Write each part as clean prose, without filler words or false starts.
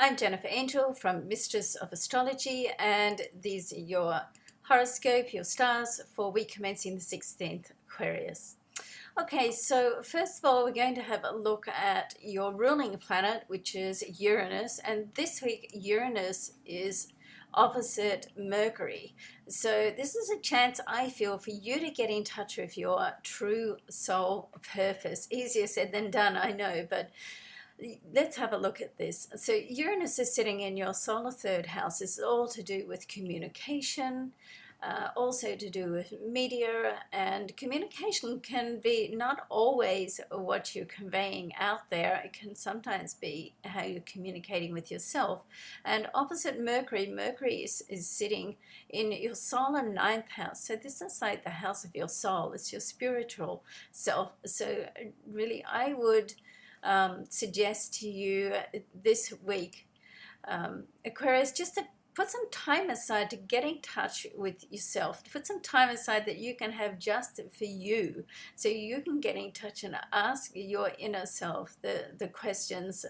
I'm Jennifer Angel from Mistress of Astrology, and these are your horoscope, your stars for week commencing the 16th, Aquarius. Okay, so first of all, we're going to have a look at your ruling planet, which is Uranus, and this week Uranus is opposite Mercury. So this is a chance, I feel, for you to get in touch with your true soul purpose. Easier said than done, I know, but let's have a look at this. So Uranus is sitting in your solar third house. It's all to do with communication, also to do with media, and communication can be not always what you're conveying out there. It can sometimes be how you're communicating with yourself. And opposite Mercury, Mercury is sitting in your solar ninth house. So this is like the house of your soul. It's your spiritual self. So really, I would suggest to you this week, Aquarius, just to put some time aside to get in touch with yourself, to put some time aside that you can have just for you, so you can get in touch and ask your inner self the questions,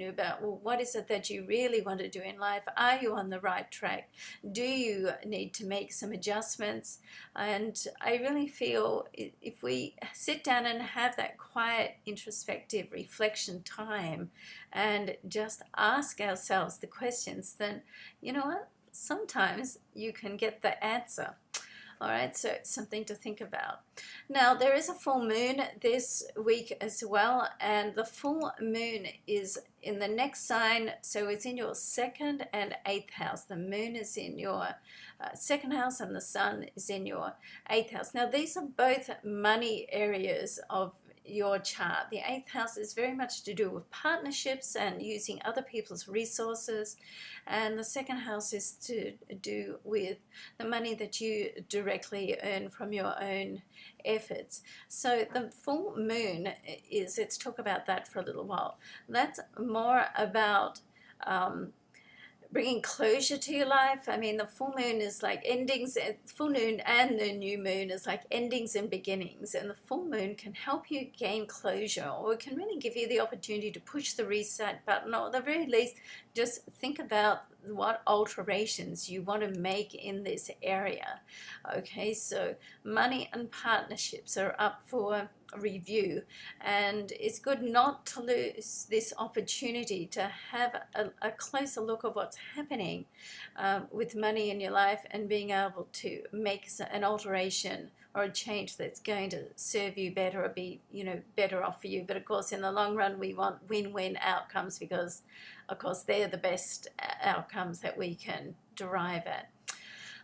about, well, what is it that you really want to do in life? Are you on the right track? Do you need to make some adjustments? And I really feel if we sit down and have that quiet, introspective reflection time and just ask ourselves the questions, then you know what? Sometimes you can get the answer. All right, so something to think about. Now, there is a full moon this week as well, and the full moon is in the next sign, so it's in your second and eighth house. The moon is in your second house, and the sun is in your eighth house. Now, these are both money areas of your chart. The eighth house is very much to do with partnerships and using other people's resources, and the second house is to do with the money that you directly earn from your own efforts. So the full moon is, let's talk about that for a little while. That's more about bringing closure to your life. I mean, the full moon is like endings. Full moon and the new moon is like endings and beginnings, and the full moon can help you gain closure, or it can really give you the opportunity to push the reset button, or at the very least just think about what alterations you want to make in this area. Okay, so money and partnerships are up for review, and it's good not to lose this opportunity to have a closer look of what's happening with money in your life, and being able to make an alteration or a change that's going to serve you better or be better off for you. But of course, in the long run, we want win-win outcomes, because of course they're the best outcomes that we can derive at.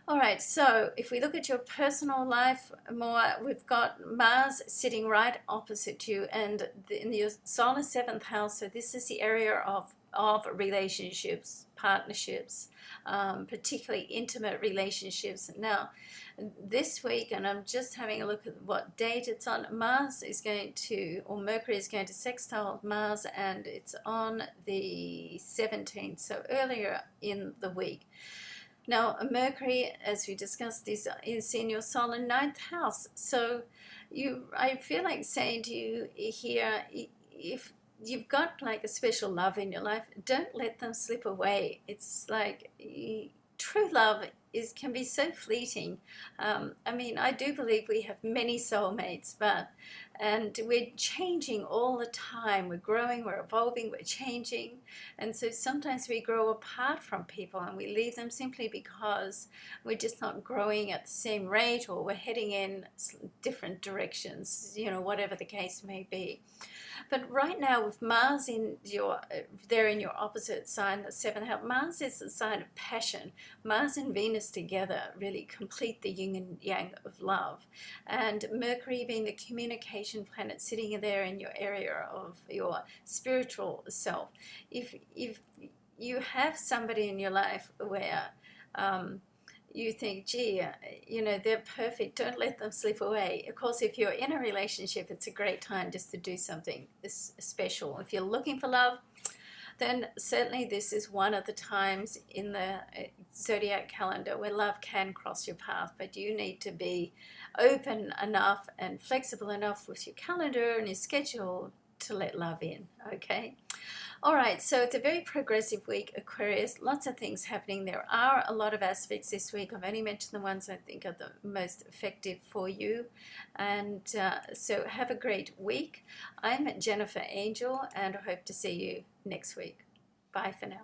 All right, so if we look at your personal life more, we've got Mars sitting right opposite you, and in your solar seventh house. So this is the area of relationships, partnerships, particularly intimate relationships. Now, this week, and I'm just having a look at what date it's on, Mercury is going to sextile Mars, and it's on the 17th, so earlier in the week. Now, Mercury, as we discussed, is in your solar ninth house. So I feel like saying to you here, if you've got like a special love in your life, don't let them slip away. It's like true love can be so fleeting. I mean, I do believe we have many soulmates, and we're changing all the time. We're growing, we're evolving, we're changing, and so sometimes we grow apart from people and we leave them simply because we're just not growing at the same rate, or we're heading in different directions, whatever the case may be. But right now, with Mars in your opposite sign, the seventh house, Mars is the sign of passion. Mars and Venus together really complete the yin and yang of love. And Mercury being the communication planet sitting there in your area of your spiritual self. If you have somebody in your life where you think, gee, they're perfect, don't let them slip away. Of course, if you're in a relationship, it's a great time just to do something special. If you're looking for love, then certainly this is one of the times in the zodiac calendar where love can cross your path, but you need to be open enough and flexible enough with your calendar and your schedule to let love in, okay? All right, so it's a very progressive week, Aquarius. Lots of things happening. There are a lot of aspects this week. I've only mentioned the ones I think are the most effective for you. And so have a great week. I'm Jennifer Angel, and I hope to see you next week. Bye for now.